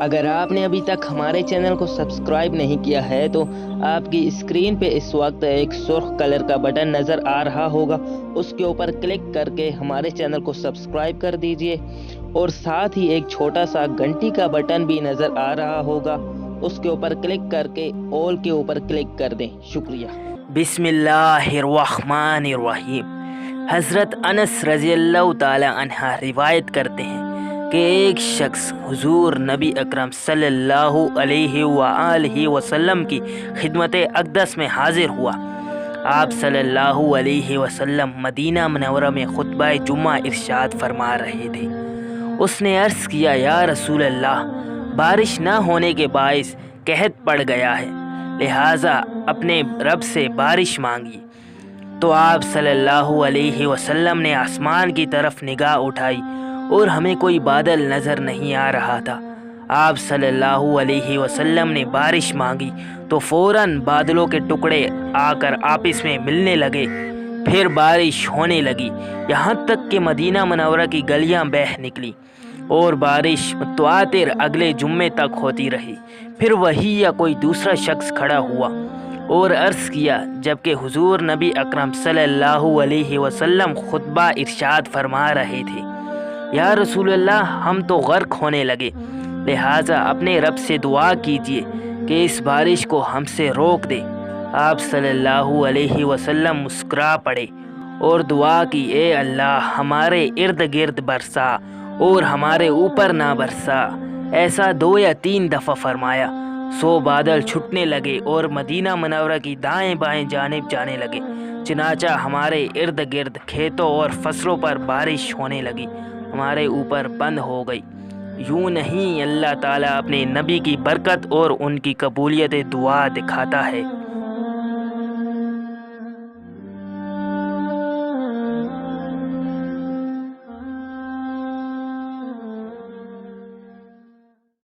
اگر آپ نے ابھی تک ہمارے چینل کو سبسکرائب نہیں کیا ہے تو آپ کی اسکرین پہ اس وقت ایک سرخ کلر کا بٹن نظر آ رہا ہوگا، اس کے اوپر کلک کر کے ہمارے چینل کو سبسکرائب کر دیجئے، اور ساتھ ہی ایک چھوٹا سا گھنٹی کا بٹن بھی نظر آ رہا ہوگا، اس کے اوپر کلک کر کے آل کے اوپر کلک کر دیں۔ شکریہ۔ بسم اللہ الرحمن الرحیم۔ حضرت انس رضی اللہ تعالی عنہ روایت کرتے ہیں کہ ایک شخص حضور نبی اکرم صلی اللہ علیہ وآلہ وسلم کی خدمت اقدس میں حاضر ہوا۔ آپ صلی اللہ علیہ وسلم مدینہ منورہ میں خطبہ جمعہ ارشاد فرما رہے تھے۔ اس نے عرض کیا، یا رسول اللہ، بارش نہ ہونے کے باعث قحط پڑ گیا ہے، لہٰذا اپنے رب سے بارش مانگی۔ تو آپ صلی اللہ علیہ وسلم نے آسمان کی طرف نگاہ اٹھائی اور ہمیں کوئی بادل نظر نہیں آ رہا تھا۔ آپ صلی اللہ علیہ وسلم نے بارش مانگی تو فوراً بادلوں کے ٹکڑے آ کر آپس میں ملنے لگے، پھر بارش ہونے لگی، یہاں تک کہ مدینہ منورہ کی گلیاں بہہ نکلی، اور بارش متواتر اگلے جمعے تک ہوتی رہی۔ پھر وہی یا کوئی دوسرا شخص کھڑا ہوا اور عرض کیا، جبکہ حضور نبی اکرم صلی اللہ علیہ وسلم خطبہ ارشاد فرما رہے تھے، یا رسول اللہ، ہم تو غرق ہونے لگے، لہٰذا اپنے رب سے دعا کیجیے کہ اس بارش کو ہم سے روک دے۔ آپ صلی اللہ علیہ وسلم مسکرا پڑے اور دعا کی، اے اللہ، ہمارے ارد گرد برسا اور ہمارے اوپر نہ برسا۔ ایسا 2 یا 3 دفعہ فرمایا، سو بادل چھٹنے لگے اور مدینہ منورہ کی دائیں بائیں جانب جانے لگے، چنانچہ ہمارے ارد گرد کھیتوں اور فصلوں پر بارش ہونے لگی، ہمارے اوپر بند ہو گئی۔ یوں نہیں اللہ تعالیٰ اپنے نبی کی برکت اور ان کی قبولیت دعا دکھاتا ہے۔